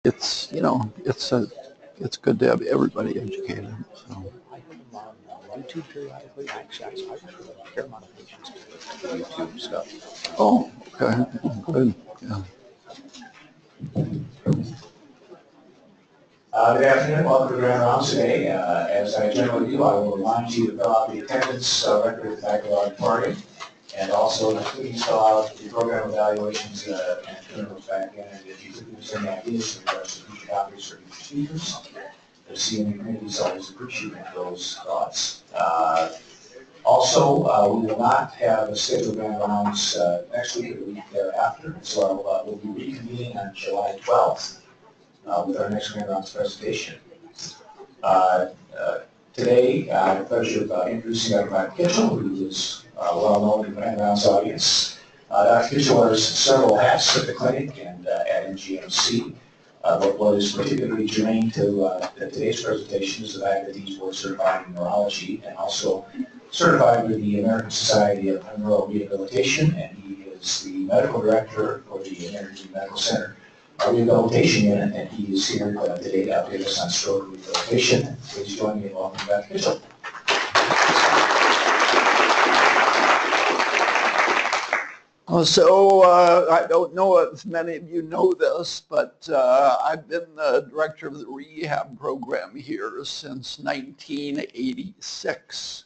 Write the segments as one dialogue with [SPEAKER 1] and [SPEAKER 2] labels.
[SPEAKER 1] it's, you know, it's good to have everybody educated. So.
[SPEAKER 2] I put them on YouTube periodically. Actually, I refer a fair amount of patients to YouTube stuff.
[SPEAKER 1] Oh, okay, good. Yeah.
[SPEAKER 3] Good afternoon. Welcome to Grand Rounds today. As I generally do, I will remind you to fill out the attendance record at the back of the auditorium, and also please fill out the program evaluations and turn those back in. And if you think there's any ideas in regards to future topics or future speakers, the CME committee is always appreciative of those thoughts. Also, we will not have a scheduled Grand Rounds next week or the week thereafter, so we'll be reconvening on July 12th. With our next Grand Rounds presentation. Today, I have the pleasure of introducing Dr. Kitchell, who is well known in the Grand Rounds audience. Dr. Kitchell wears several hats at the clinic and at MGMC. But what is particularly germane to today's presentation is the fact that he's board certified in neurology and also certified with the American Society of Neural Rehabilitation, and he is the medical director for the American Medical Center Rehabilitation Unit, and he is here today to update us on stroke rehabilitation. Please join me in welcoming Dr. Kitchell.
[SPEAKER 1] I don't know if many of you know this, but I've been the director of the rehab program here since 1986.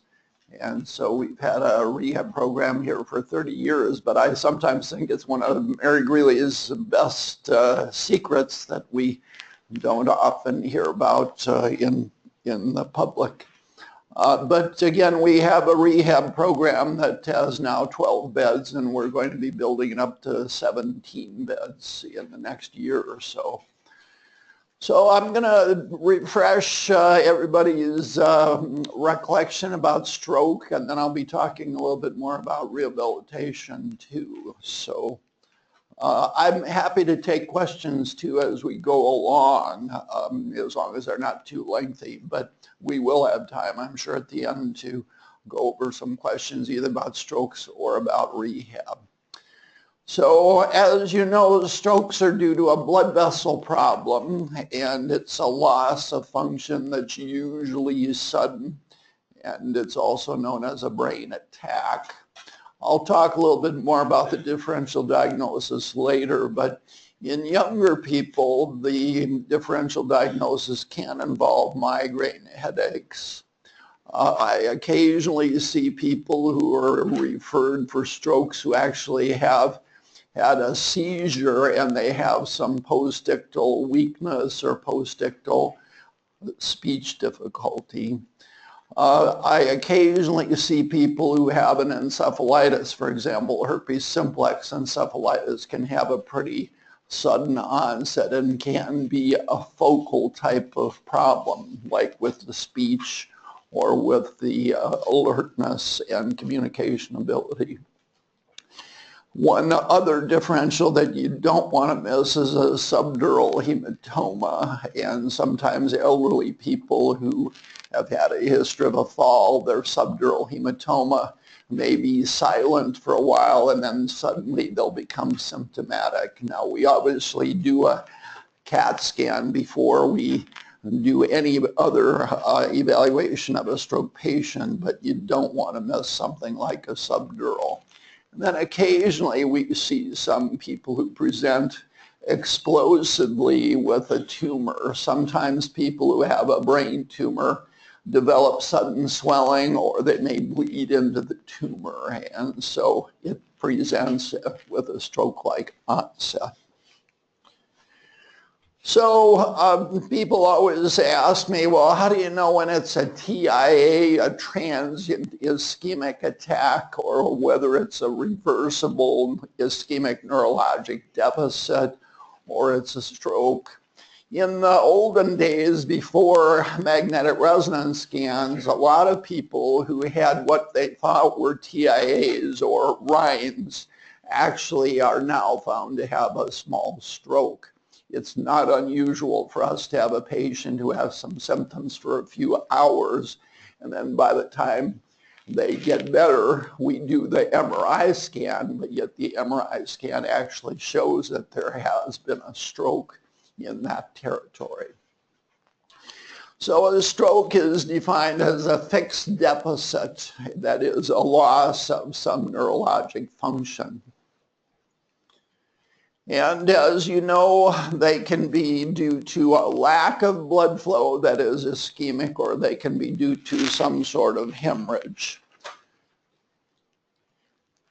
[SPEAKER 1] And so we've had a rehab program here for 30 years, but I sometimes think it's one of Mary Greeley's best secrets that we don't often hear about in the public. But again, we have a rehab program that has now 12 beds, and we're going to be building it up to 17 beds in the next year or so. So I'm going to refresh everybody's recollection about stroke, and then I'll be talking a little bit more about rehabilitation too. So I'm happy to take questions too as we go along, as long as they're not too lengthy, but we will have time, I'm sure, at the end to go over some questions either about strokes or about rehab. So as you know, strokes are due to a blood vessel problem, and it's a loss of function that's usually sudden, and it's also known as a brain attack. I'll talk a little bit more about the differential diagnosis later, but in younger people, the differential diagnosis can involve migraine headaches. I occasionally see people who are referred for strokes who actually have had a seizure and they have some postictal weakness or postictal speech difficulty. I occasionally see people who have an encephalitis. For example, herpes simplex encephalitis can have a pretty sudden onset and can be a focal type of problem, like with the speech or with the alertness and communication ability. One other differential that you don't want to miss is a subdural hematoma, and sometimes elderly people who have had a history of a fall, their subdural hematoma may be silent for a while and then suddenly they'll become symptomatic. Now we obviously do a CAT scan before we do any other evaluation of a stroke patient, but you don't want to miss something like a subdural. And then occasionally we see some people who present explosively with a tumor. Sometimes people who have a brain tumor develop sudden swelling, or they may bleed into the tumor, and so it presents with a stroke-like onset. So people always ask me, well, how do you know when it's a TIA, a transient ischemic attack, or whether it's a reversible ischemic neurologic deficit, or it's a stroke? In the olden days, before magnetic resonance scans, a lot of people who had what they thought were TIAs or RINEs actually are now found to have a small stroke. It's not unusual for us to have a patient who has some symptoms for a few hours, and then by the time they get better, we do the MRI scan, but yet the MRI scan actually shows that there has been a stroke in that territory. So a stroke is defined as a fixed deficit, that is a loss of some neurologic function. And as you know, they can be due to a lack of blood flow that is ischemic, or they can be due to some sort of hemorrhage.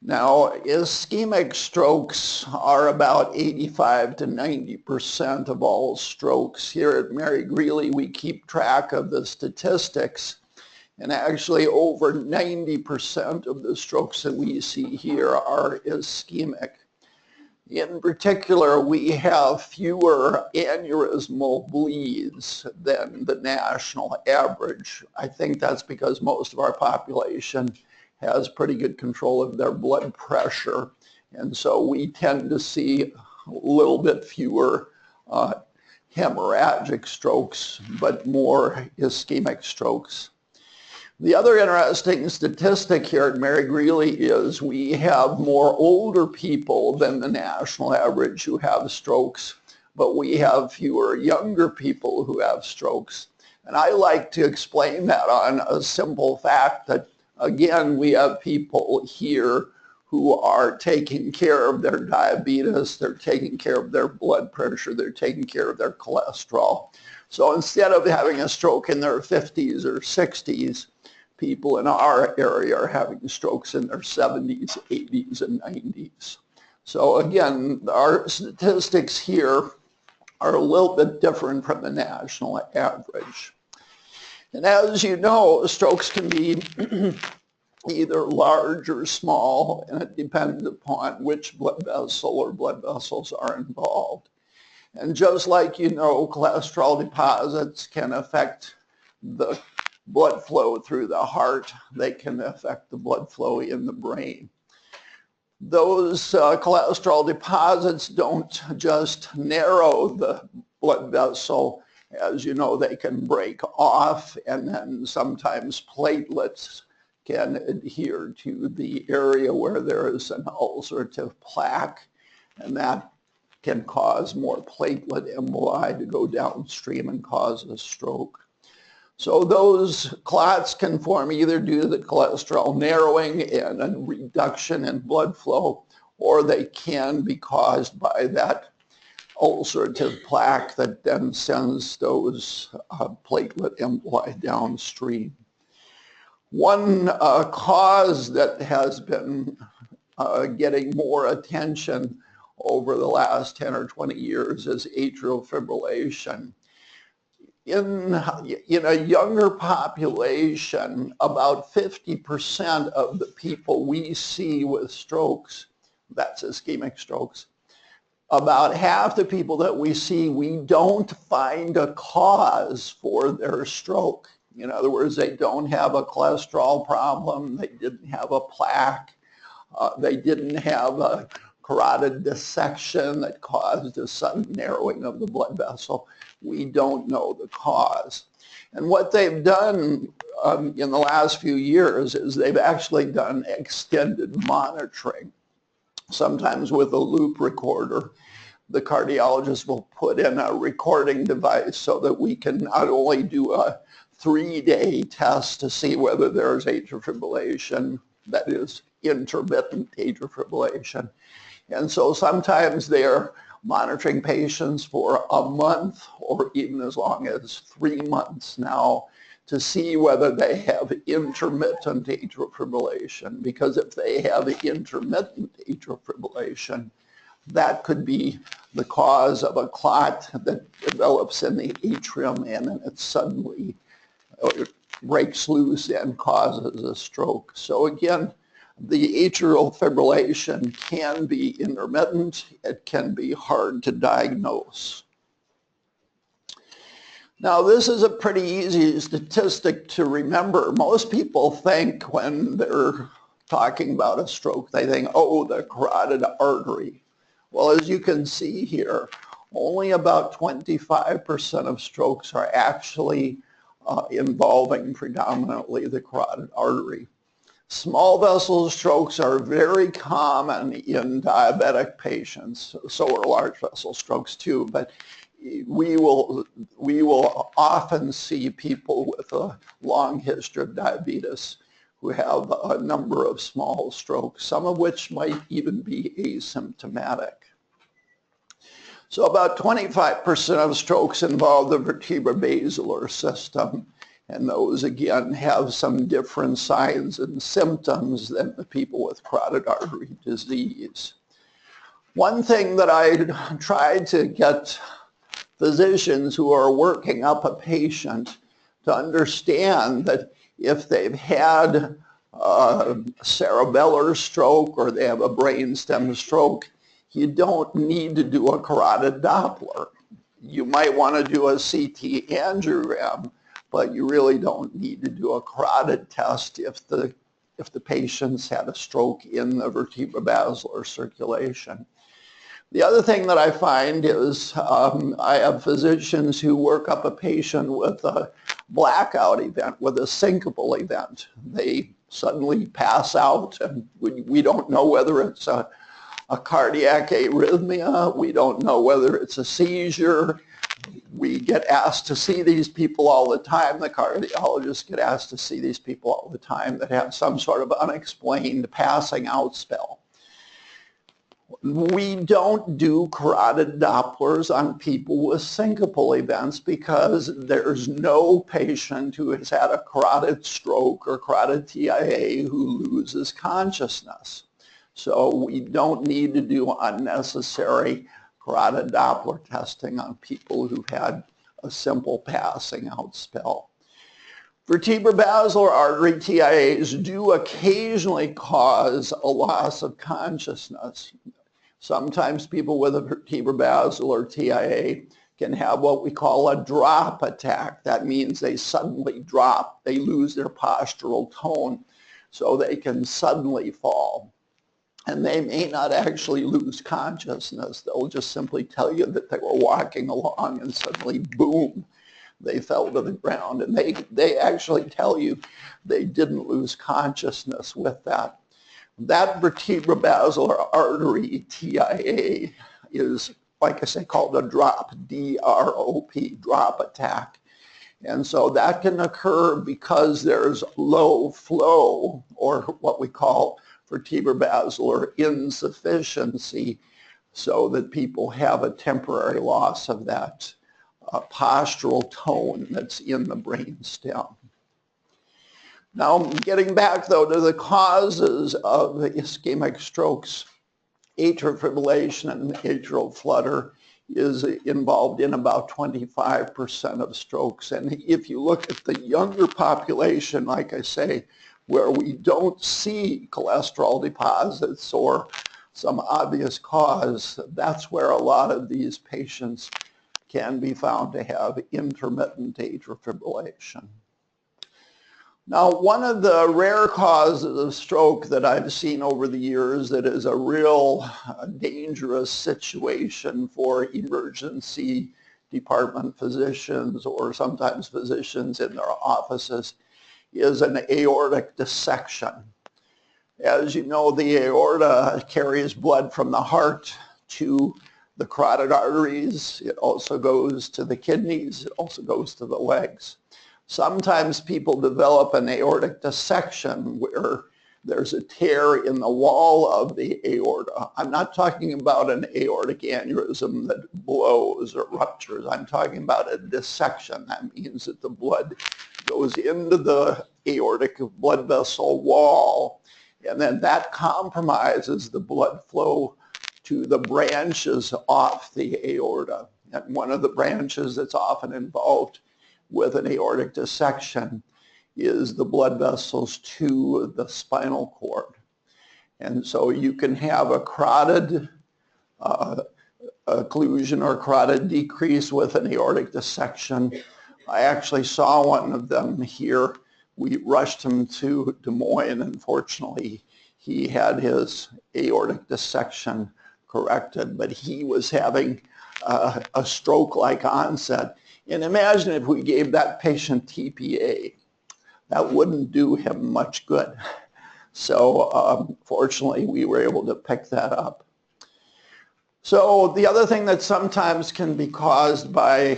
[SPEAKER 1] Now, ischemic strokes are about 85 to 90% of all strokes. Here at Mary Greeley, we keep track of the statistics, and actually over 90% of the strokes that we see here are ischemic. In particular, we have fewer aneurysmal bleeds than the national average. I think that's because most of our population has pretty good control of their blood pressure, and so we tend to see a little bit fewer hemorrhagic strokes, but more ischemic strokes. The other interesting statistic here at Mary Greeley is we have more older people than the national average who have strokes, but we have fewer younger people who have strokes. And I like to explain that on a simple fact that, again, we have people here who are taking care of their diabetes, they're taking care of their blood pressure, they're taking care of their cholesterol. So instead of having a stroke in their 50s or 60s, people in our area are having strokes in their 70s, 80s, and 90s. So again, our statistics here are a little bit different from the national average. And as you know, strokes can be either large or small, and it depends upon which blood vessel or blood vessels are involved. And just like you know, cholesterol deposits can affect the blood flow through the heart, they can affect the blood flow in the brain. Those cholesterol deposits don't just narrow the blood vessel. As you know, they can break off, and then sometimes platelets can adhere to the area where there is an ulcerative plaque, and that can cause more platelet emboli to go downstream and cause a stroke. So those clots can form either due to the cholesterol narrowing and a reduction in blood flow, or they can be caused by that ulcerative plaque that then sends those platelet emboli downstream. One cause that has been getting more attention over the last 10 or 20 years is atrial fibrillation. In a younger population, about 50% of the people we see with strokes, that's ischemic strokes, about half the people that we see, we don't find a cause for their stroke. In other words, they don't have a cholesterol problem, they didn't have a plaque, they didn't have a carotid dissection that caused a sudden narrowing of the blood vessel. We don't know the cause. And what they've done in the last few years is they've actually done extended monitoring, sometimes with a loop recorder. The cardiologist will put in a recording device so that we can not only do a 3-day test to see whether there's atrial fibrillation, that is intermittent atrial fibrillation. And so sometimes they're monitoring patients for a month or even as long as 3 months now to see whether they have intermittent atrial fibrillation. Because if they have intermittent atrial fibrillation, that could be the cause of a clot that develops in the atrium and then it suddenly breaks loose and causes a stroke. So again, the atrial fibrillation can be intermittent. It can be hard to diagnose. Now, this is a pretty easy statistic to remember. Most people think when they're talking about a stroke, they think, oh, the carotid artery. Well, as you can see here, only about 25% of strokes are actually involving predominantly the carotid artery. Small vessel strokes are very common in diabetic patients, so are large vessel strokes too, but we will often see people with a long history of diabetes who have a number of small strokes, some of which might even be asymptomatic. So about 25% of strokes involve the vertebrobasilar system, and those again have some different signs and symptoms than the people with carotid artery disease. One thing that I tried to get physicians who are working up a patient to understand that if they've had a cerebellar stroke or they have a brainstem stroke, you don't need to do a carotid Doppler. You might want to do a CT angiogram, but you really don't need to do a carotid test if the patient's had a stroke in the vertebrobasilar circulation. The other thing that I find is I have physicians who work up a patient with a blackout event, with a syncopal event. They suddenly pass out, and we don't know whether it's a cardiac arrhythmia. We don't know whether it's a seizure. We get asked to see these people all the time. The cardiologists get asked to see these people all the time that have some sort of unexplained passing out spell. We don't do carotid Dopplers on people with syncopal events because there's no patient who has had a carotid stroke or carotid TIA who loses consciousness. So we don't need to do unnecessary carotid Doppler testing on people who've had a simple passing out spell. Vertebrobasilar artery TIAs do occasionally cause a loss of consciousness. Sometimes people with a vertebrobasilar TIA can have what we call a drop attack. That means they suddenly drop, they lose their postural tone, so they can suddenly fall. And they may not actually lose consciousness. They'll just simply tell you that they were walking along and suddenly, boom, they fell to the ground. And they actually tell you they didn't lose consciousness with that. That vertebrobasilar artery TIA is, like I say, called a drop, D-R-O-P, drop attack. And so that can occur because there's low flow, or what we call vertebrobasilar insufficiency, so that people have a temporary loss of that postural tone that's in the brain stem. Now, getting back though to the causes of ischemic strokes, atrial fibrillation and atrial flutter is involved in about 25% of strokes. And if you look at the younger population, like I say, where we don't see cholesterol deposits or some obvious cause, that's where a lot of these patients can be found to have intermittent atrial fibrillation. Now, one of the rare causes of stroke that I've seen over the years that is a real dangerous situation for emergency department physicians or sometimes physicians in their offices is an aortic dissection. As you know, the aorta carries blood from the heart to the carotid arteries. It also goes to the kidneys. It also goes to the legs. Sometimes people develop an aortic dissection where there's a tear in the wall of the aorta. I'm not talking about an aortic aneurysm that blows or ruptures. I'm talking about a dissection. That means that the blood goes into the aortic blood vessel wall, and then that compromises the blood flow to the branches off the aorta. And one of the branches that's often involved with an aortic dissection is the blood vessels to the spinal cord. And so you can have a carotid occlusion or carotid decrease with an aortic dissection. I actually saw one of them here. We rushed him to Des Moines. Unfortunately, he had his aortic dissection corrected, but he was having a stroke-like onset. And imagine if we gave that patient TPA. That wouldn't do him much good. So fortunately, we were able to pick that up. So the other thing that sometimes can be caused by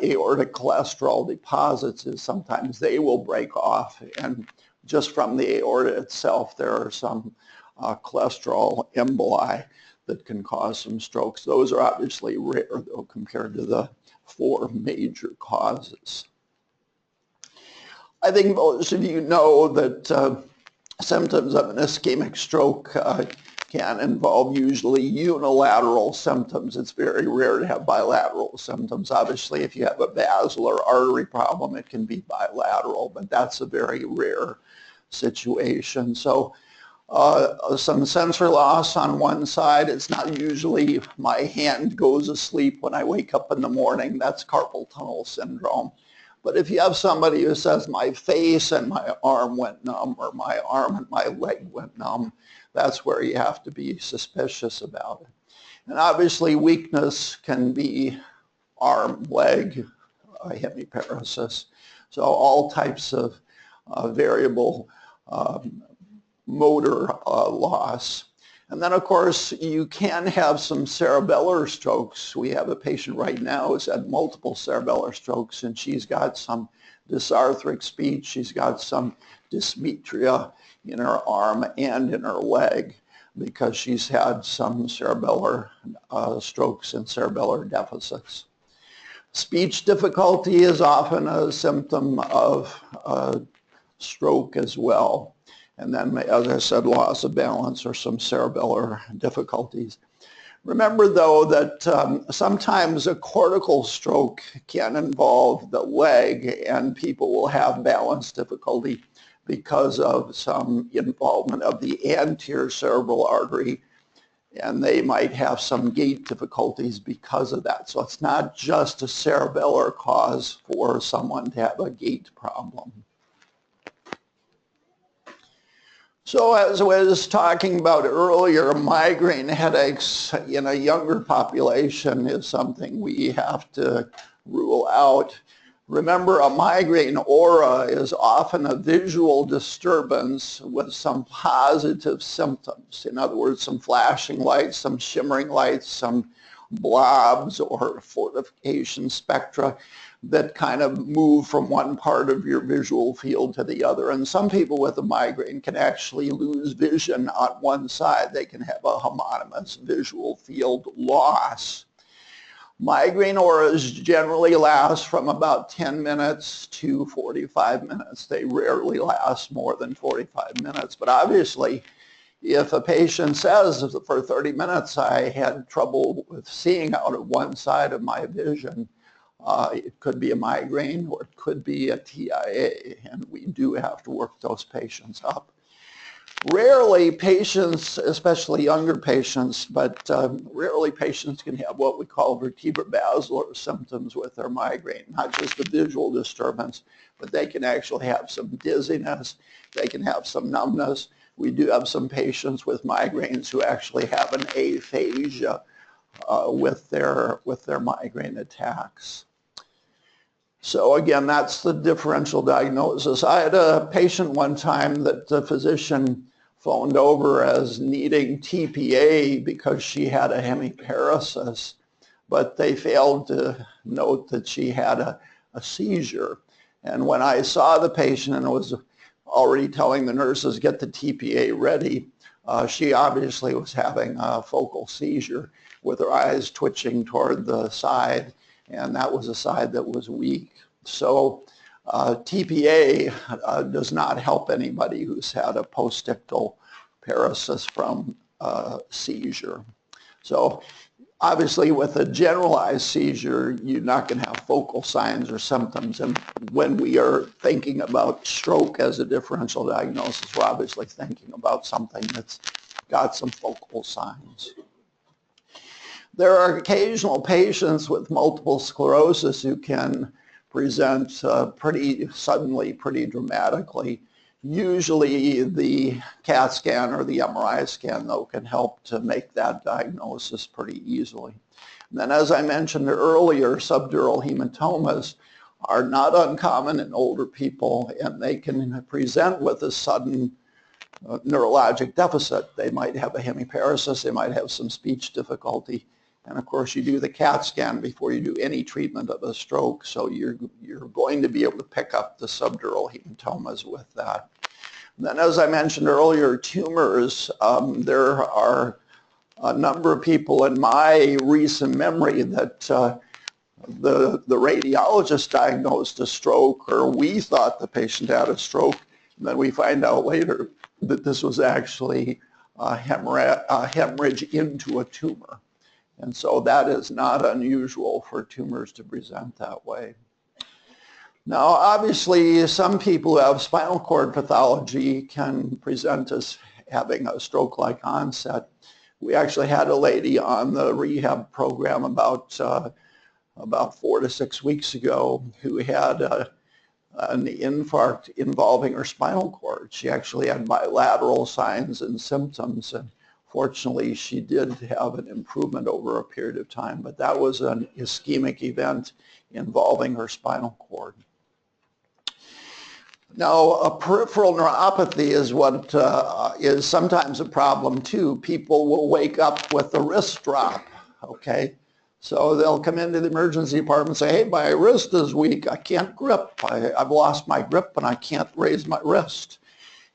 [SPEAKER 1] aortic cholesterol deposits is sometimes they will break off, and just from the aorta itself there are some cholesterol emboli that can cause some strokes. Those are obviously rare though compared to the 4 major causes. I think most of you know that symptoms of an ischemic stroke can involve usually unilateral symptoms. It's very rare to have bilateral symptoms. Obviously, if you have a basilar artery problem, it can be bilateral, but that's a very rare situation. So some sensor loss on one side. It's not usually my hand goes asleep when I wake up in the morning. That's carpal tunnel syndrome. But if you have somebody who says my face and my arm went numb, or my arm and my leg went numb, that's where you have to be suspicious about it. And obviously weakness can be arm, leg, hemiparesis. So all types of variable motor loss. And then of course you can have some cerebellar strokes. We have a patient right now who's had multiple cerebellar strokes, and she's got some dysarthric speech, she's got some dysmetria in her arm and in her leg because she's had some cerebellar strokes and cerebellar deficits. Speech difficulty is often a symptom of stroke as well. And then, as I said, loss of balance or some cerebellar difficulties. Remember, though, that sometimes a cortical stroke can involve the leg, and people will have balance difficulty because of some involvement of the anterior cerebral artery, and they might have some gait difficulties because of that. So it's not just a cerebellar cause for someone to have a gait problem. So as I was talking about earlier, migraine headaches in a younger population is something we have to rule out. Remember, a migraine aura is often a visual disturbance with some positive symptoms. In other words, some flashing lights, some shimmering lights, some blobs or fortification spectra that kind of move from one part of your visual field to the other. And some people with a migraine can actually lose vision on one side. They can have a homonymous visual field loss. Migraine auras generally last from about 10 minutes to 45 minutes. They rarely last more than 45 minutes. But obviously, if a patient says for 30 minutes I had trouble with seeing out of one side of my vision, it could be a migraine or it could be a TIA, and we do have to work those patients up. Rarely patients, especially younger patients, but rarely patients can have what we call vertebrobasilar symptoms with their migraine, not just a visual disturbance, but they can actually have some dizziness, they can have some numbness. We do have some patients with migraines who actually have an aphasia with their migraine attacks. So again, that's the differential diagnosis. I had a patient one time that the physician phoned over as needing TPA because she had a hemiparesis, but they failed to note that she had a seizure. And when I saw the patient and was already telling the nurses, get the TPA ready, she obviously was having a focal seizure with her eyes twitching toward the side, and that was a side that was weak. So TPA does not help anybody who's had a postictal paresis from seizure. So obviously with a generalized seizure, you're not going to have focal signs or symptoms. And when we are thinking about stroke as a differential diagnosis, we're obviously thinking about something that's got some focal signs. There are occasional patients with multiple sclerosis who can present pretty suddenly, pretty dramatically. Usually the CAT scan or the MRI scan, though, can help to make that diagnosis pretty easily. And then, as I mentioned earlier, subdural hematomas are not uncommon in older people, and they can present with a sudden neurologic deficit. They might have a hemiparesis, they might have some speech difficulty. And of course, you do the CAT scan before you do any treatment of a stroke, so you're going to be able to pick up the subdural hematomas with that. And then, as I mentioned earlier, tumors, there are a number of people in my recent memory that the radiologist diagnosed a stroke, or we thought the patient had a stroke, and then we find out later that this was actually a hemorrhage into a tumor. And so that is not unusual for tumors to present that way. Now, obviously, some people who have spinal cord pathology can present as having a stroke-like onset. We actually had a lady on the rehab program about 4 to 6 weeks ago who had an infarct involving her spinal cord. She actually had bilateral signs and symptoms, and fortunately she did have an improvement over a period of time, but that was an ischemic event involving her spinal cord. Now, a peripheral neuropathy is what is sometimes a problem too. People will wake up with a wrist drop, okay? So they'll come into the emergency department and say, hey, my wrist is weak, I can't grip, I've lost my grip and I can't raise my wrist.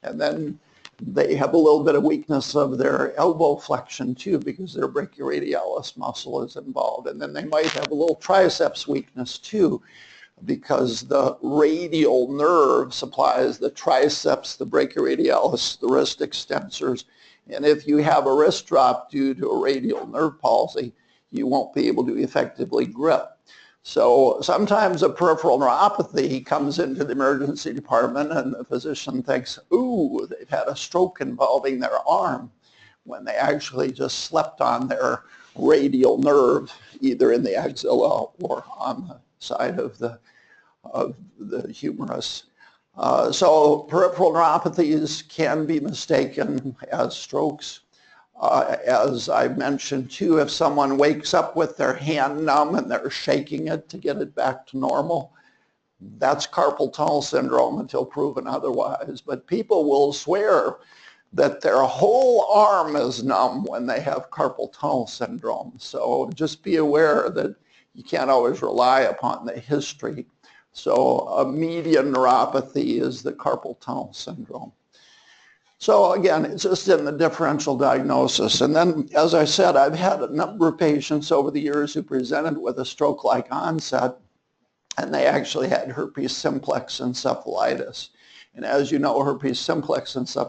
[SPEAKER 1] And then they have a little bit of weakness of their elbow flexion too, because their brachioradialis muscle is involved. And then they might have a little triceps weakness too, because the radial nerve supplies the triceps, the brachioradialis, the wrist extensors. And if you have a wrist drop due to a radial nerve palsy, you won't be able to effectively grip. So sometimes a peripheral neuropathy comes into the emergency department and the physician thinks, ooh, they've had a stroke involving their arm, when they actually just slept on their radial nerve, either in the axilla or on the side of the humerus. So peripheral neuropathies can be mistaken as strokes. As I mentioned too, if someone wakes up with their hand numb and they're shaking it to get it back to normal, that's carpal tunnel syndrome until proven otherwise. But people will swear that their whole arm is numb when they have carpal tunnel syndrome. So just be aware that you can't always rely upon the history. So a median neuropathy is the carpal tunnel syndrome. So again, it's just in the differential diagnosis. And then, as I said, I've had a number of patients over the years who presented with a stroke-like onset, and they actually had herpes simplex encephalitis. And as you know, herpes simplex herpes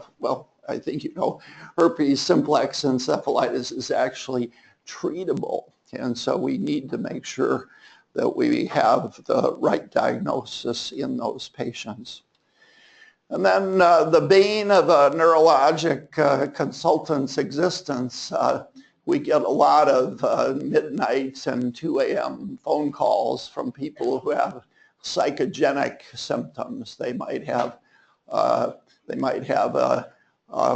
[SPEAKER 1] simplex encephalitis is actually treatable. And so we need to make sure that we have the right diagnosis in those patients. And then the bane of a neurologic consultant's existence, we get a lot of midnight and 2 a.m. phone calls from people who have psychogenic symptoms. They might have a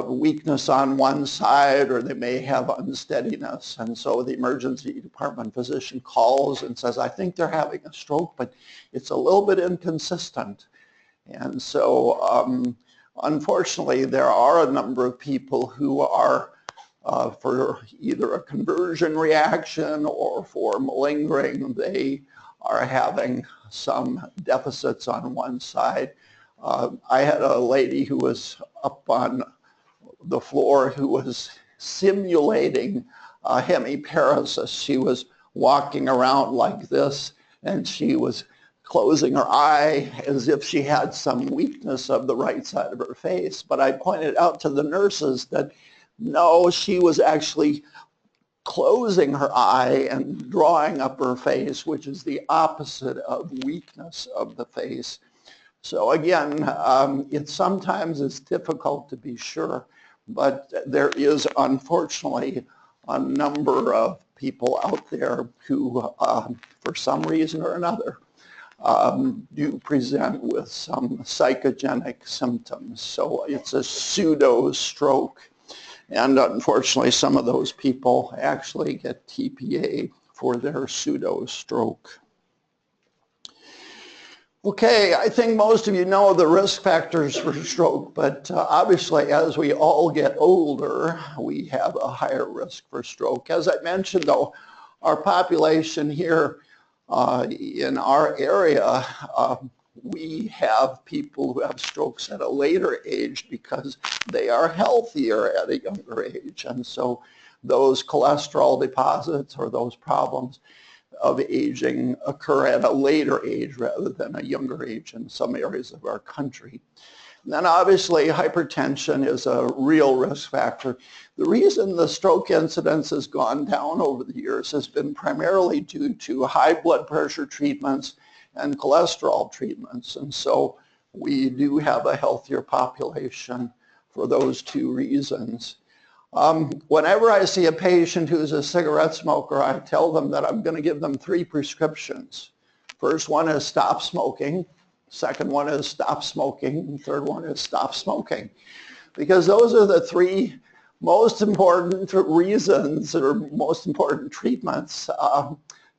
[SPEAKER 1] weakness on one side, or they may have unsteadiness. And so the emergency department physician calls and says, I think they're having a stroke, but it's a little bit inconsistent. And so unfortunately, there are a number of people who are, for either a conversion reaction or for malingering, they are having some deficits on one side. I had a lady who was up on the floor who was simulating hemiparesis. She was walking around like this, and she was closing her eye as if she had some weakness of the right side of her face. But I pointed out to the nurses that no, she was actually closing her eye and drawing up her face, which is the opposite of weakness of the face. So again, it sometimes is difficult to be sure, but there is unfortunately a number of people out there who, for some reason or another, do present with some psychogenic symptoms. So it's a pseudo stroke. And unfortunately, some of those people actually get TPA for their pseudo stroke. Okay, I think most of you know the risk factors for stroke, but obviously as we all get older, we have a higher risk for stroke. As I mentioned though, our population here in our area, we have people who have strokes at a later age because they are healthier at a younger age. And so those cholesterol deposits or those problems of aging occur at a later age rather than a younger age in some areas of our country. And then obviously hypertension is a real risk factor. The reason the stroke incidence has gone down over the years has been primarily due to high blood pressure treatments and cholesterol treatments. And so we do have a healthier population for those two reasons. Whenever I see a patient who's a cigarette smoker, I tell them that I'm going to give them 3 prescriptions. First one is stop smoking. Second one is stop smoking. Third one is stop smoking. Because those are the 3 most important reasons or most important treatments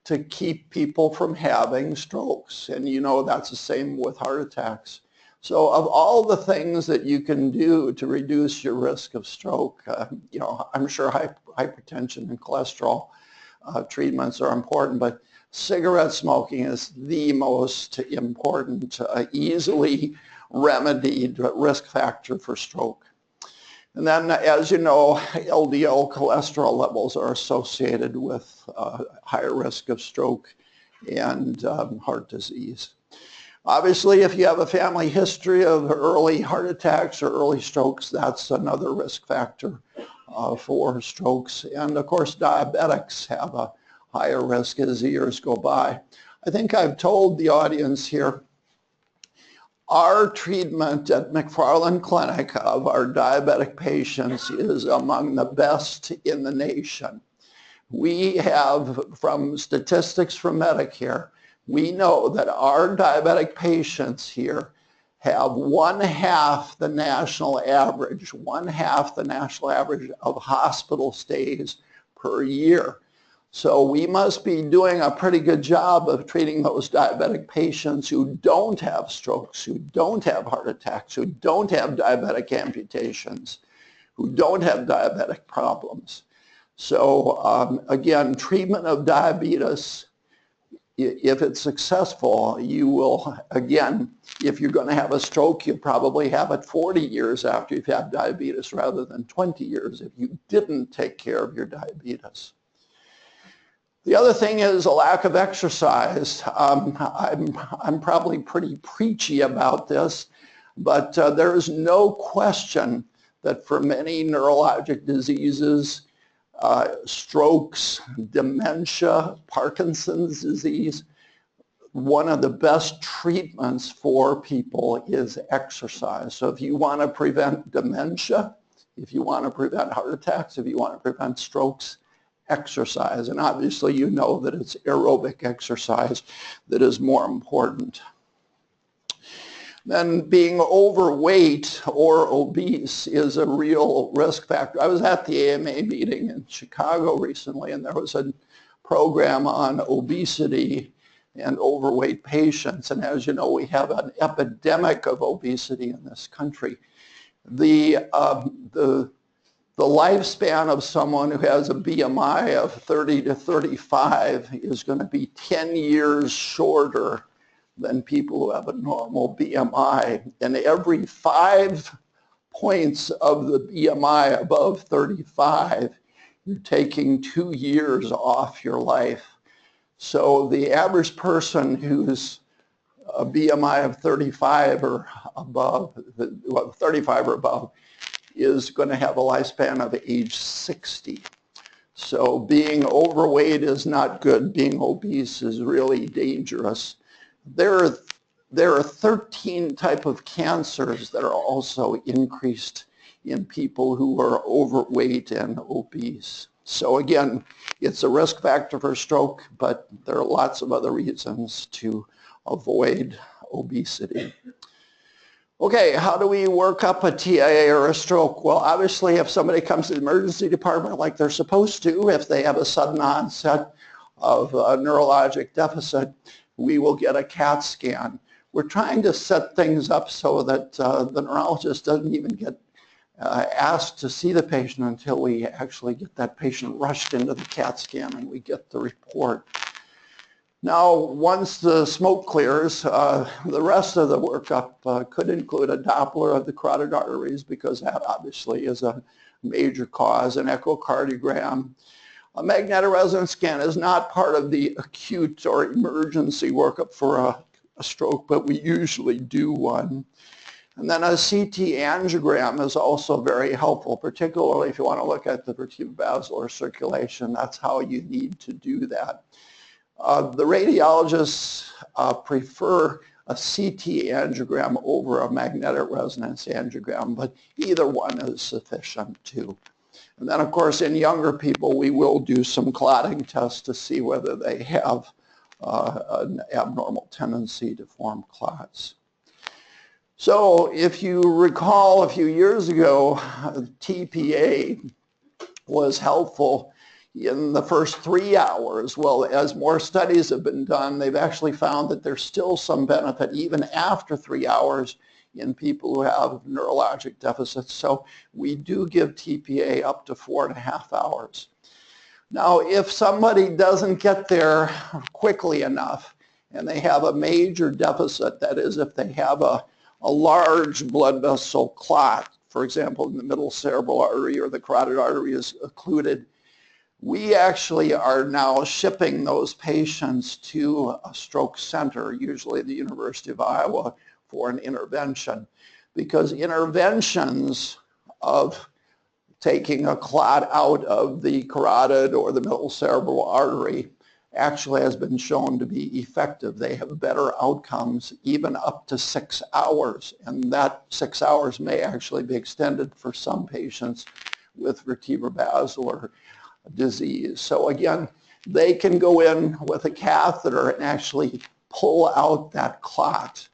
[SPEAKER 1] to keep people from having strokes. And you know that's the same with heart attacks. So of all the things that you can do to reduce your risk of stroke, you know, I'm sure hypertension and cholesterol treatments are important, but cigarette smoking is the most important, easily remedied risk factor for stroke. And then, as you know, LDL cholesterol levels are associated with higher risk of stroke and heart disease. Obviously, if you have a family history of early heart attacks or early strokes, that's another risk factor for strokes. And of course, diabetics have a higher risk as the years go by. I think I've told the audience here, our treatment at McFarland Clinic of our diabetic patients is among the best in the nation. We have, from statistics from Medicare, we know that our diabetic patients here have 1/2 the national average, 1/2 the national average of hospital stays per year. So we must be doing a pretty good job of treating those diabetic patients who don't have strokes, who don't have heart attacks, who don't have diabetic amputations, who don't have diabetic problems. So again, treatment of diabetes, if it's successful, you will, again, if you're going to have a stroke, you'll probably have it 40 years after you've had diabetes rather than 20 years if you didn't take care of your diabetes. The other thing is a lack of exercise. I'm probably pretty preachy about this, but there is no question that for many neurologic diseases, strokes, dementia, Parkinson's disease, one of the best treatments for people is exercise. So if you want to prevent dementia, if you want to prevent heart attacks, if you want to prevent strokes, exercise. And obviously you know that it's aerobic exercise that is more important. Then being overweight or obese is a real risk factor. I was at the AMA meeting in Chicago recently, and there was a program on obesity and overweight patients. And as you know, we have an epidemic of obesity in this country. The lifespan of someone who has a BMI of 30 to 35 is going to be 10 years shorter than people who have a normal BMI. And every 5 points of the BMI above 35, you're taking 2 years off your life. So the average person who's a BMI of 35 or above, well, 35 or above, is going to have a lifespan of age 60. So being overweight is not good. Being obese is really dangerous. There are 13 types of cancers that are also increased in people who are overweight and obese. So again, it's a risk factor for stroke, but there are lots of other reasons to avoid obesity. Okay, how do we work up a TIA or a stroke? Well, obviously, if somebody comes to the emergency department like they're supposed to, if they have a sudden onset of a neurologic deficit, we will get a CAT scan. we're trying to set things up so that the neurologist doesn't even get asked to see the patient until we actually get that patient rushed into the CAT scan and we get the report. Now, once the smoke clears, the rest of the workup could include a Doppler of the carotid arteries, because that obviously is a major cause, an echocardiogram. A magnetic resonance scan is not part of the acute or emergency workup for a stroke, but we usually do one. And then a CT angiogram is also very helpful, particularly if you want to look at the vertebrobasilar circulation. That's how you need to do that. The radiologists prefer a CT angiogram over a magnetic resonance angiogram, but either one is sufficient too. And then, of course, in younger people, we will do some clotting tests to see whether they have an abnormal tendency to form clots. So if you recall a few years ago, TPA was helpful in the first 3 hours. Well, as more studies have been done, they've actually found that there's still some benefit even after 3 hours in people who have neurologic deficits. So we do give TPA up to 4.5 hours. Now, if somebody doesn't get there quickly enough and they have a major deficit, that is, if they have a large blood vessel clot, for example, in the middle cerebral artery or the carotid artery is occluded, we actually are now shipping those patients to a stroke center, usually the University of Iowa, for an intervention. Because interventions of taking a clot out of the carotid or the middle cerebral artery actually has been shown to be effective. They have better outcomes even up to 6 hours, and that 6 hours may actually be extended for some patients with vertebrobasilar disease. So again, they can go in with a catheter and actually pull out that clot,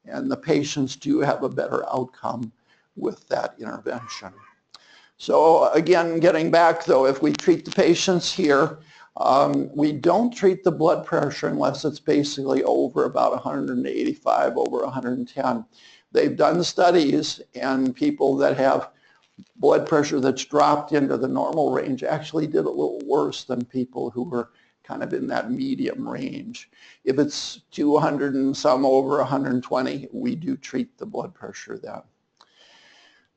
[SPEAKER 1] and the patients do have a better outcome with that intervention. So again, getting back though, if we treat the patients here, we don't treat the blood pressure unless it's basically over about 185, over 110. They've done studies, and people that have blood pressure that's dropped into the normal range actually did a little worse than people who were kind of in that medium range. If it's 200 and some over 120, we do treat the blood pressure then.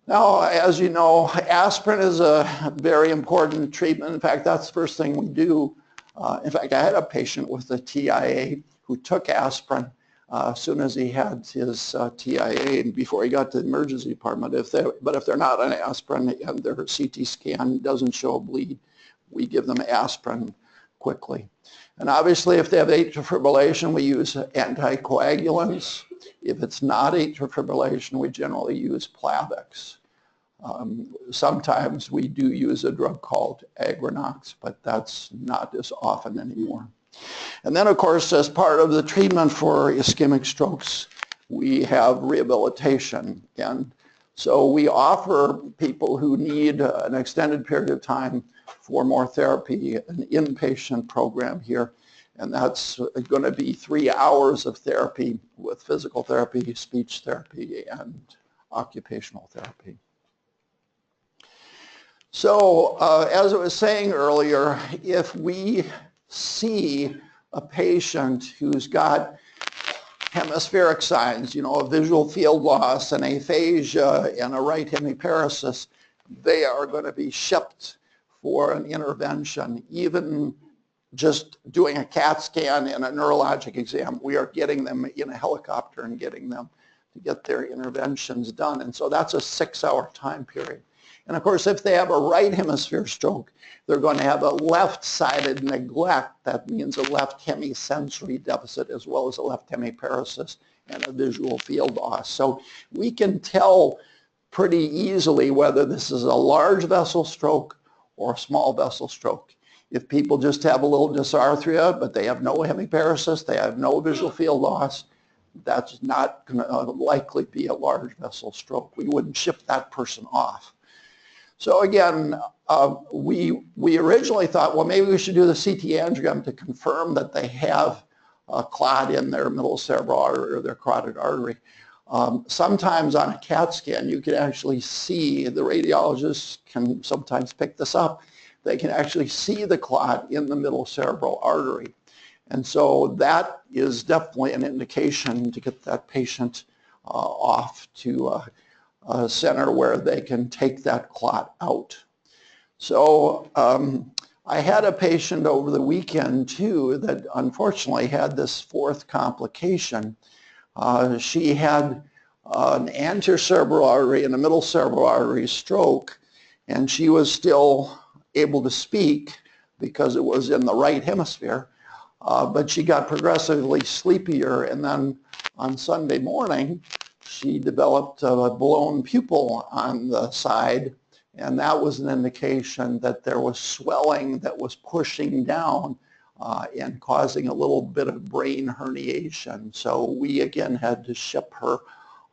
[SPEAKER 1] Now, as you know, aspirin is a very important treatment. In fact, that's the first thing we do. In fact, I had a patient with a TIA who took aspirin as soon as he had his TIA and before he got to the emergency department. But if they're not on aspirin and their CT scan doesn't show a bleed, we give them aspirin quickly. And obviously, if they have atrial fibrillation, we use anticoagulants. If it's not atrial fibrillation, we generally use Plavix. Sometimes we do use a drug called Agrinox, but that's not as often anymore. And then, of course, as part of the treatment for ischemic strokes, we have rehabilitation. And so we offer people who need an extended period of time for more therapy, an inpatient program here. And that's going to be 3 hours of therapy with physical therapy, speech therapy, and occupational therapy. So as I was saying earlier, if we see a patient who's got hemispheric signs, you know, a visual field loss and aphasia and a right hemiparesis, they are going to be shipped for an intervention. Even just doing a CAT scan and a neurologic exam, we are getting them in a helicopter and getting them to get their interventions done. And so that's a 6-hour time period. And of course, if they have a right hemisphere stroke, they're going to have a left-sided neglect. That means a left hemisensory deficit as well as a left hemiparesis and a visual field loss. So we can tell pretty easily whether this is a large vessel stroke or a small vessel stroke. If people just have a little dysarthria, but they have no hemiparesis, they have no visual field loss, that's not going to likely be a large vessel stroke. We wouldn't ship that person off. So again, we originally thought, well, maybe we should do the CT angiogram to confirm that they have a clot in their middle cerebral artery or their carotid artery. Sometimes on a CAT scan, you can actually see, the radiologists can sometimes pick this up, they can actually see the clot in the middle cerebral artery. And so that is definitely an indication to get that patient off to a center where they can take that clot out. So I had a patient over the weekend too that unfortunately had this fourth complication. She had an anterior cerebral artery and a middle cerebral artery stroke, and she was still able to speak because it was in the right hemisphere, but she got progressively sleepier, and then on Sunday morning she developed a blown pupil on the side, and that was an indication that there was swelling that was pushing down and causing a little bit of brain herniation. So we again had to ship her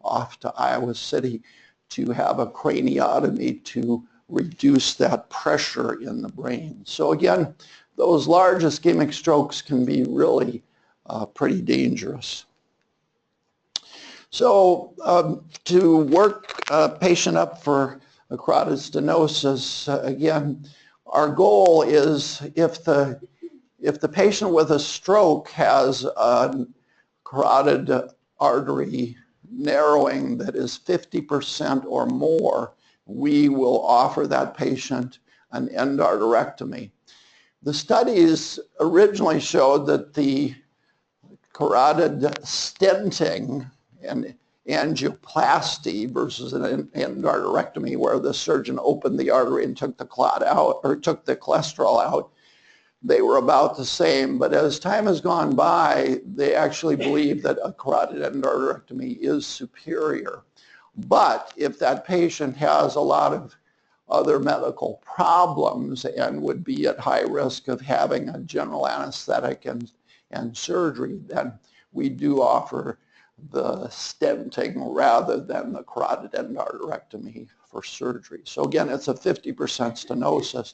[SPEAKER 1] off to Iowa City to have a craniotomy to reduce that pressure in the brain. So again, those large ischemic strokes can be really pretty dangerous. So to work a patient up for a carotid stenosis, again, our goal is if the patient with a stroke has a carotid artery narrowing that is 50% or more, we will offer that patient an endarterectomy. The studies originally showed that the carotid stenting and angioplasty versus an endarterectomy, where the surgeon opened the artery and took the clot out or took the cholesterol out, they were about the same. But as time has gone by, they actually believe that a carotid endarterectomy is superior. But if that patient has a lot of other medical problems and would be at high risk of having a general anesthetic and surgery, then we do offer the stenting rather than the carotid endarterectomy for surgery. So again, it's a 50% stenosis.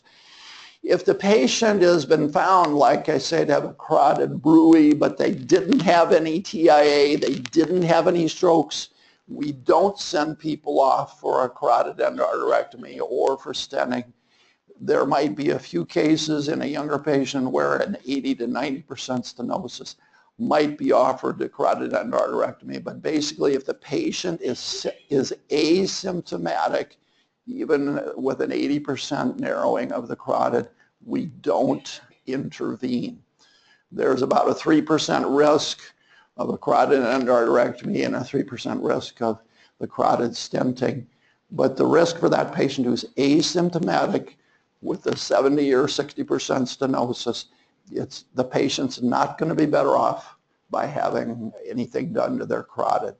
[SPEAKER 1] If the patient has been found, like I say, to have a carotid bruit, but they didn't have any TIA, they didn't have any strokes, we don't send people off for a carotid endarterectomy or for stenting. There might be a few cases in a younger patient where an 80 to 90% stenosis might be offered a carotid endarterectomy, but basically if the patient is asymptomatic, even with an 80% narrowing of the carotid, we don't intervene. There's about a 3% risk of a carotid endarterectomy and a 3% risk of the carotid stenting. But the risk for that patient who's asymptomatic with a 70 or 60% stenosis, the patient's not going to be better off by having anything done to their carotid.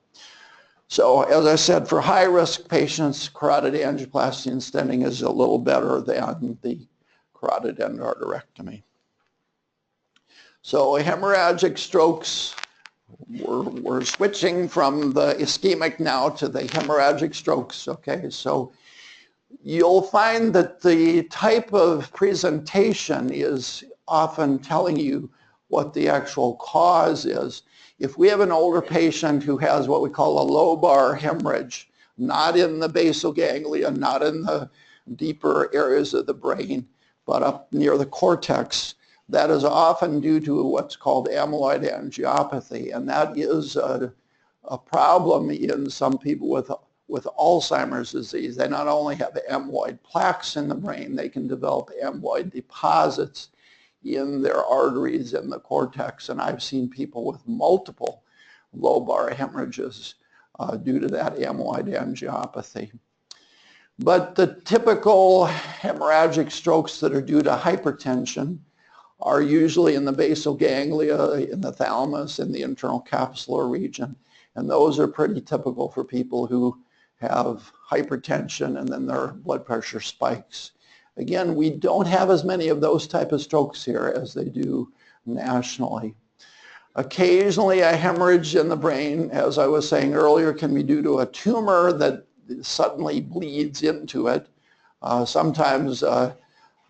[SPEAKER 1] So as I said, for high-risk patients, carotid angioplasty and stenting is a little better than the carotid endarterectomy. So hemorrhagic strokes, we're switching from the ischemic now to the hemorrhagic strokes, okay? So you'll find that the type of presentation is often telling you what the actual cause is. If we have an older patient who has what we call a lobar hemorrhage, not in the basal ganglia, not in the deeper areas of the brain, but up near the cortex, that is often due to what's called amyloid angiopathy, and that is a problem in some people with Alzheimer's disease. They not only have amyloid plaques in the brain, they can develop amyloid deposits in their arteries in the cortex, and I've seen people with multiple lobar hemorrhages due to that amyloid angiopathy. But the typical hemorrhagic strokes that are due to hypertension are usually in the basal ganglia, in the thalamus, in the internal capsular region, and those are pretty typical for people who have hypertension and then their blood pressure spikes. Again, we don't have as many of those type of strokes here as they do nationally. Occasionally a hemorrhage in the brain, as I was saying earlier, can be due to a tumor that suddenly bleeds into it. Sometimes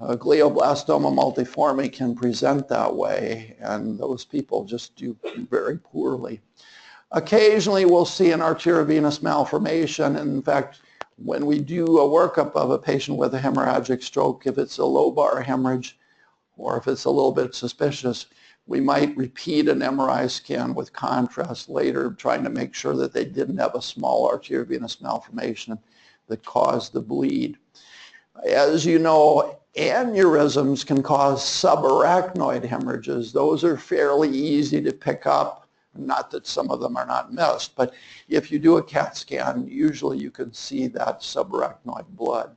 [SPEAKER 1] Glioblastoma multiforme can present that way, and those people just do very poorly. Occasionally we'll see an arteriovenous malformation. In fact, when we do a workup of a patient with a hemorrhagic stroke, if it's a lobar hemorrhage or if it's a little bit suspicious, we might repeat an MRI scan with contrast later, trying to make sure that they didn't have a small arteriovenous malformation that caused the bleed. As you know, aneurysms can cause subarachnoid hemorrhages. Those are fairly easy to pick up. Not that some of them are not missed, but if you do a CAT scan, usually you can see that subarachnoid blood.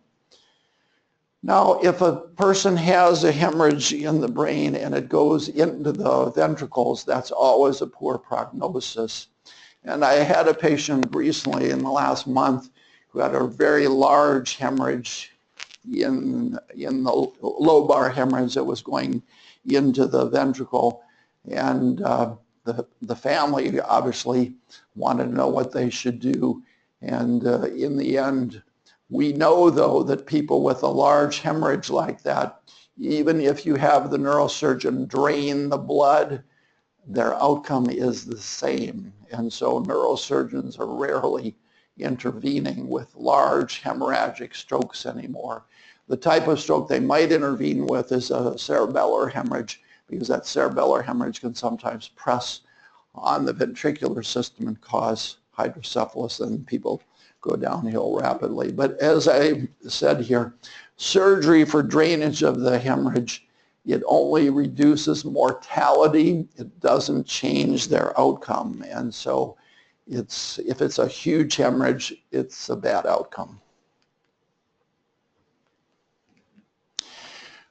[SPEAKER 1] Now, if a person has a hemorrhage in the brain and it goes into the ventricles, that's always a poor prognosis. And I had a patient recently in the last month who had a very large hemorrhage in the lobar hemorrhage that was going into the ventricle, and the family obviously wanted to know what they should do, and in the end, we know though that people with a large hemorrhage like that, even if you have the neurosurgeon drain the blood, their outcome is the same. And so neurosurgeons are rarely intervening with large hemorrhagic strokes anymore. The type of stroke they might intervene with is a cerebellar hemorrhage, because that cerebellar hemorrhage can sometimes press on the ventricular system and cause hydrocephalus, and people go downhill rapidly. But as I said here, surgery for drainage of the hemorrhage, it only reduces mortality. It doesn't change their outcome. And so if it's a huge hemorrhage, it's a bad outcome.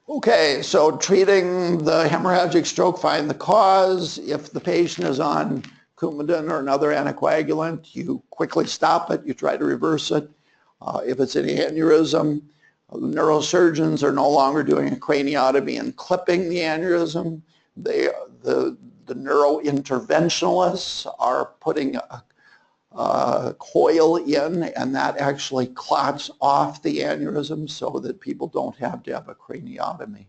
[SPEAKER 1] Okay, so treating the hemorrhagic stroke, find the cause. If the patient is on Coumadin or another anticoagulant, you quickly stop it, you try to reverse it. If it's an aneurysm, neurosurgeons are no longer doing a craniotomy and clipping the aneurysm. The neurointerventionalists are putting a coil in, and that actually clots off the aneurysm so that people don't have to have a craniotomy.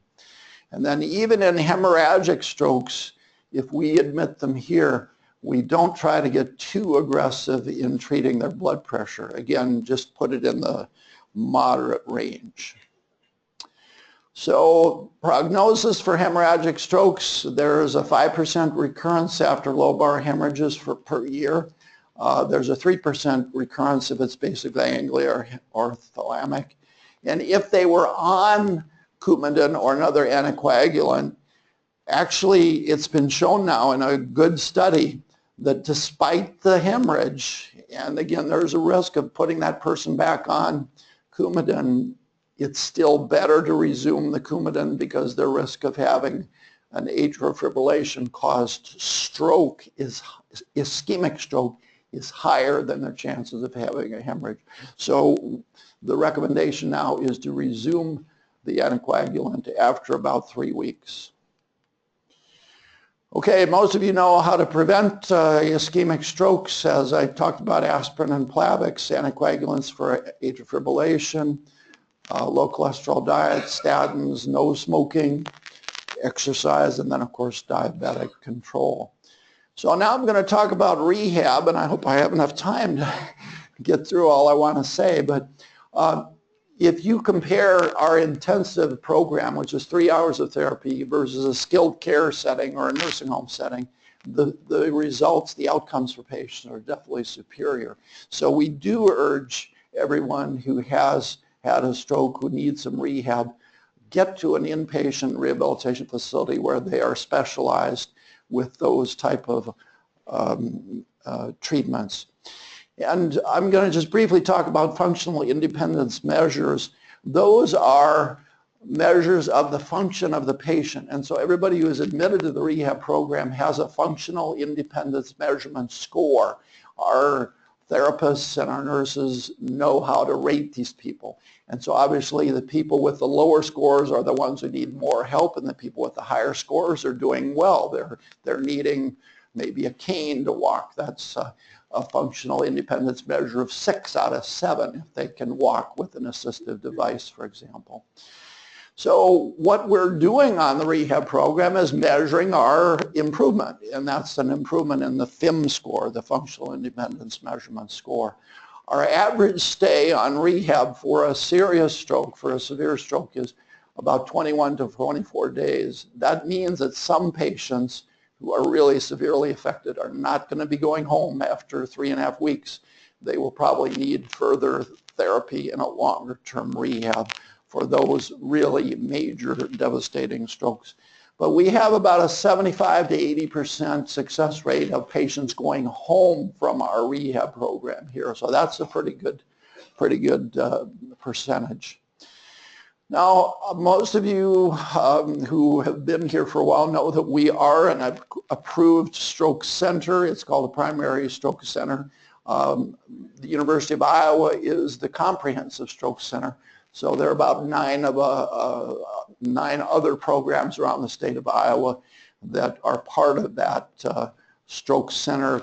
[SPEAKER 1] And then even in hemorrhagic strokes, if we admit them here, we don't try to get too aggressive in treating their blood pressure. Again, just put it in the moderate range. So prognosis for hemorrhagic strokes, there's a 5% recurrence after lobar hemorrhages per year. There's a 3% recurrence if it's basic ganglion or thalamic. And if they were on Coumadin or another anticoagulant, actually it's been shown now in a good study that despite the hemorrhage, and again there's a risk of putting that person back on Coumadin, it's still better to resume the Coumadin because the risk of having an atrial fibrillation caused stroke ischemic stroke is higher than their chances of having a hemorrhage. So the recommendation now is to resume the anticoagulant after about 3 weeks. Okay, most of you know how to prevent ischemic strokes. As I talked about, aspirin and Plavix, anticoagulants for atrial fibrillation, low cholesterol diet, statins, no smoking, exercise, and then of course diabetic control. So now I'm going to talk about rehab, and I hope I have enough time to get through all I want to say. But if you compare our intensive program, which is 3 hours of therapy, versus a skilled care setting or a nursing home setting, the results, the outcomes for patients are definitely superior. So we do urge everyone who has had a stroke, who needs some rehab, get to an inpatient rehabilitation facility where they are specialized with those type of treatments. And I'm going to just briefly talk about functional independence measures. Those are measures of the function of the patient. And so everybody who is admitted to the rehab program has a functional independence measurement score. Our therapists and our nurses know how to rate these people. And so obviously the people with the lower scores are the ones who need more help, and the people with the higher scores are doing well. They're needing maybe a cane to walk. That's a functional independence measure of 6 out of 7 if they can walk with an assistive device, for example. So what we're doing on the rehab program is measuring our improvement, and that's an improvement in the FIM score, the Functional Independence Measurement Score. Our average stay on rehab for a serious stroke, for a severe stroke, is about 21 to 24 days. That means that some patients who are really severely affected are not going to be going home after 3.5 weeks. They will probably need further therapy and a longer-term rehab for those really major devastating strokes. But we have about a 75 to 80% success rate of patients going home from our rehab program here. So that's a pretty good percentage. Now, most of you who have been here for a while know that we are an approved stroke center. It's called a primary stroke center. The University of Iowa is the comprehensive stroke center. So there are about 9 other programs around the state of Iowa that are part of that stroke center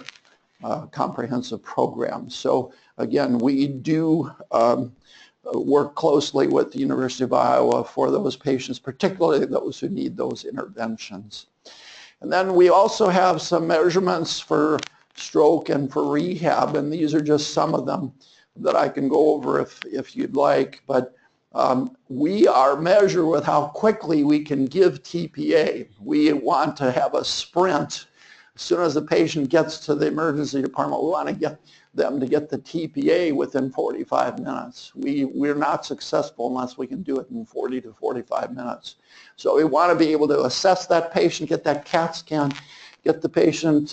[SPEAKER 1] comprehensive program. So again, we do work closely with the University of Iowa for those patients, particularly those who need those interventions. And then we also have some measurements for stroke and for rehab, and these are just some of them that I can go over if you'd like. But we are measured with how quickly we can give TPA. We want to have a sprint. As soon as the patient gets to the emergency department, we want to get them to get the TPA within 45 minutes. We're not successful unless we can do it in 40 to 45 minutes. So we want to be able to assess that patient, get that CAT scan, get the patient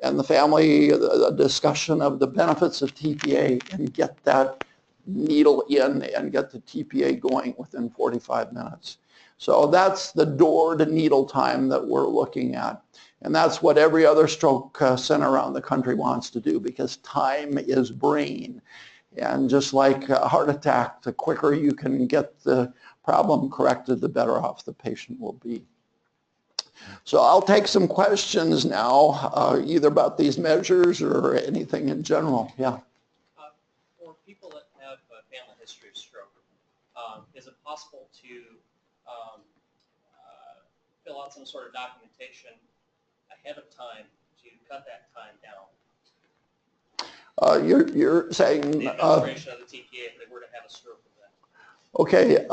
[SPEAKER 1] and the family a discussion of the benefits of TPA, and get that needle in and get the TPA going within 45 minutes. So that's the door to needle time that we're looking at. And that's what every other stroke center around the country wants to do, because time is brain. And just like a heart attack, the quicker you can get the problem corrected, the better off the patient will be. So I'll take some questions now, either about these measures or anything in general. Yeah.
[SPEAKER 4] For people that have a family history of stroke, is it possible to fill out some sort of documentation ahead of time to cut that time down?
[SPEAKER 1] You're saying
[SPEAKER 4] the administration of the TPA if they were to have a stroke event.
[SPEAKER 1] Okay.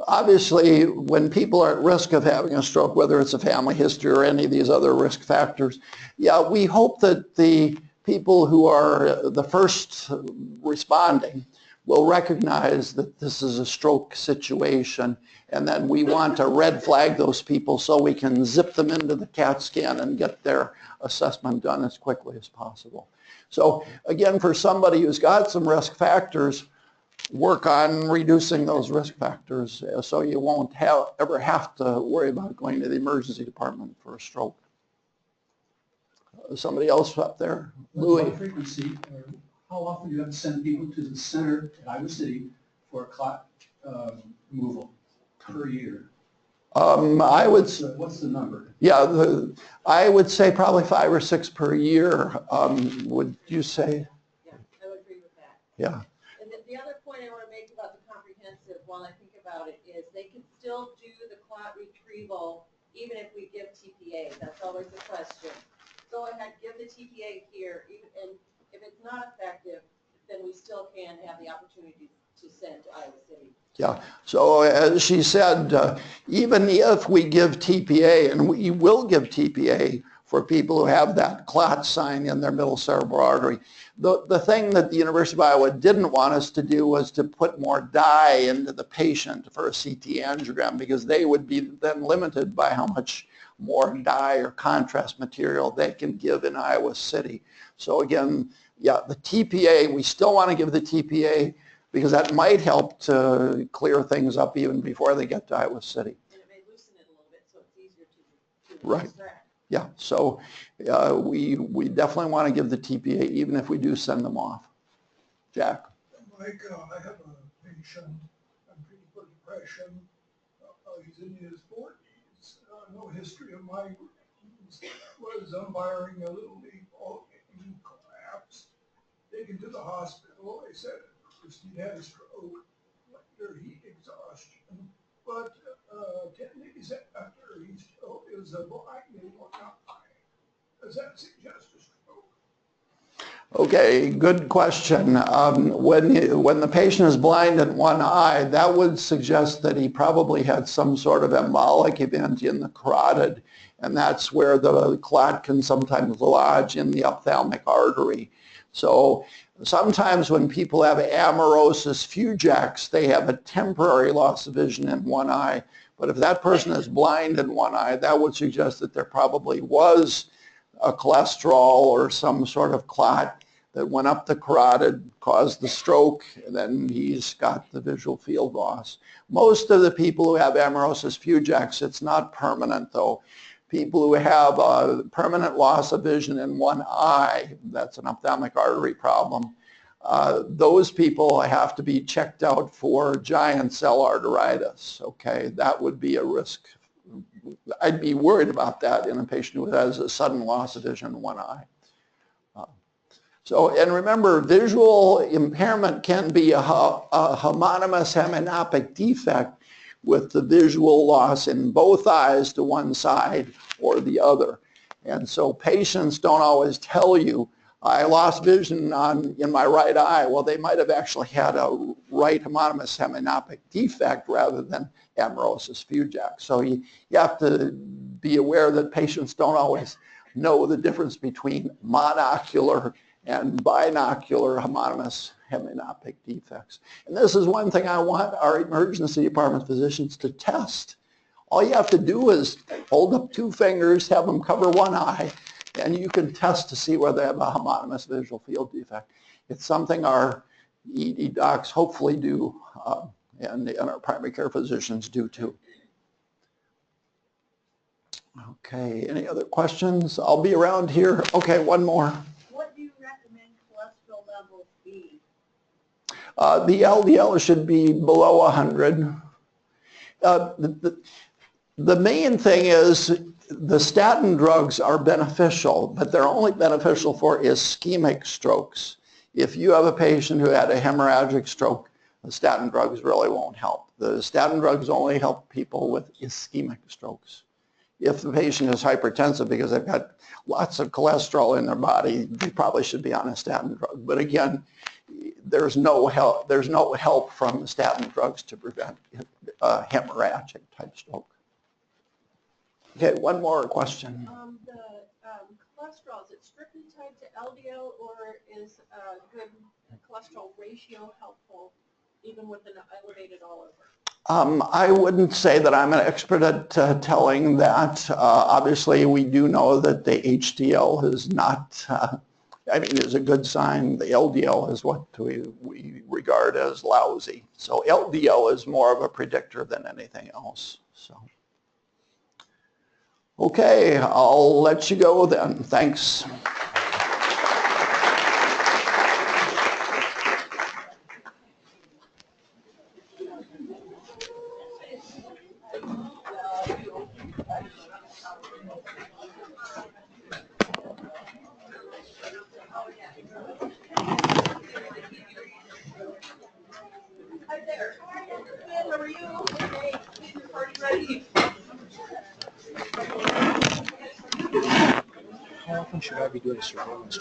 [SPEAKER 1] Obviously, when people are at risk of having a stroke, whether it's a family history or any of these other risk factors, yeah, we hope that the people who are the first responding will recognize that this is a stroke situation, and then we want to red flag those people so we can zip them into the CAT scan and get their assessment done as quickly as possible. So again, for somebody who's got some risk factors, work on reducing those risk factors so you won't ever have to worry about going to the emergency department for a stroke. Somebody else up there? Louis.
[SPEAKER 5] What frequency, or how often do you have to send people to the center at Iowa City for a clot removal per year?
[SPEAKER 1] I would.
[SPEAKER 5] What's the number?
[SPEAKER 1] Yeah, I would say probably 5 or 6 per year. Would you say?
[SPEAKER 6] Yeah, I would agree with that.
[SPEAKER 1] Yeah.
[SPEAKER 6] And the other point I want to make about the comprehensive, while I think about it, is they can still do the clot retrieval even if we give TPA. That's always the question. Go ahead, give the TPA here, and if it's not effective, then we still can have the opportunity to send to Iowa City.
[SPEAKER 1] Yeah, so as she said, even if we give TPA, and we will give TPA for people who have that clot sign in their middle cerebral artery, the thing that the University of Iowa didn't want us to do was to put more dye into the patient for a CT angiogram, because they would be then limited by how much more dye or contrast material they can give in Iowa City. So again, yeah, the TPA, we still want to give the TPA because that might help to clear things up even before they get to Iowa City.
[SPEAKER 6] And it may loosen it a little bit so it's easier to
[SPEAKER 1] Right.
[SPEAKER 6] extract.
[SPEAKER 1] Yeah, so we definitely want to give the TPA even if we do send them off. Jack?
[SPEAKER 7] Mike, I have a patient, I'm treating for depression. He's in his 40s, no history of migraines. Was umbiring a little leak, all collapsed. Taken to the hospital. They said first he had a stroke, later heat exhaustion. but 10 days after he still is blind in one eye. Does that suggest a stroke?
[SPEAKER 1] Okay, good question. When the patient is blind in one eye, that would suggest that he probably had some sort of embolic event in the carotid, and that's where the clot can sometimes lodge in the ophthalmic artery. So sometimes when people have amaurosis fugax, they have a temporary loss of vision in one eye. But if that person is blind in one eye, that would suggest that there probably was a cholesterol or some sort of clot that went up the carotid, caused the stroke, and then he's got the visual field loss. Most of the people who have amaurosis fugax, it's not permanent though. People who have a permanent loss of vision in one eye, that's an ophthalmic artery problem, those people have to be checked out for giant cell arteritis, okay? That would be a risk. I'd be worried about that in a patient who has a sudden loss of vision in one eye. And remember, visual impairment can be a homonymous heminopic defect with the visual loss in both eyes to one side or the other. And so patients don't always tell you, I lost vision in my right eye. Well, they might have actually had a right homonymous heminopic defect rather than amaurosis fugax. So you have to be aware that patients don't always know the difference between monocular and binocular homonymous heminopic defects. And this is one thing I want our emergency department physicians to test. All you have to do is hold up two fingers, have them cover one eye, and you can test to see whether they have a homonymous visual field defect. It's something our ED docs hopefully do, and our primary care physicians do too. Okay, any other questions? I'll be around here. Okay, one more.
[SPEAKER 8] What do you recommend cholesterol levels be?
[SPEAKER 1] The LDL should be below 100. The main thing is the statin drugs are beneficial, but they're only beneficial for ischemic strokes. If you have a patient who had a hemorrhagic stroke, the statin drugs really won't help. The statin drugs only help people with ischemic strokes. If the patient is hypertensive because they've got lots of cholesterol in their body, they probably should be on a statin drug. But again, there's no help from the statin drugs to prevent hemorrhagic type stroke. Okay, one more question.
[SPEAKER 6] The cholesterol, is it strictly tied to LDL, or is a good cholesterol ratio helpful even with an elevated all over?
[SPEAKER 1] I wouldn't say that I'm an expert at telling that. Obviously, we do know that the HDL is not, is a good sign. The LDL is what we regard as lousy. So LDL is more of a predictor than anything else. So, okay, I'll let you go then. Thanks.
[SPEAKER 6] Hi there. Good, how are you? Hey, your party ready?
[SPEAKER 2] How often should I be doing surveillance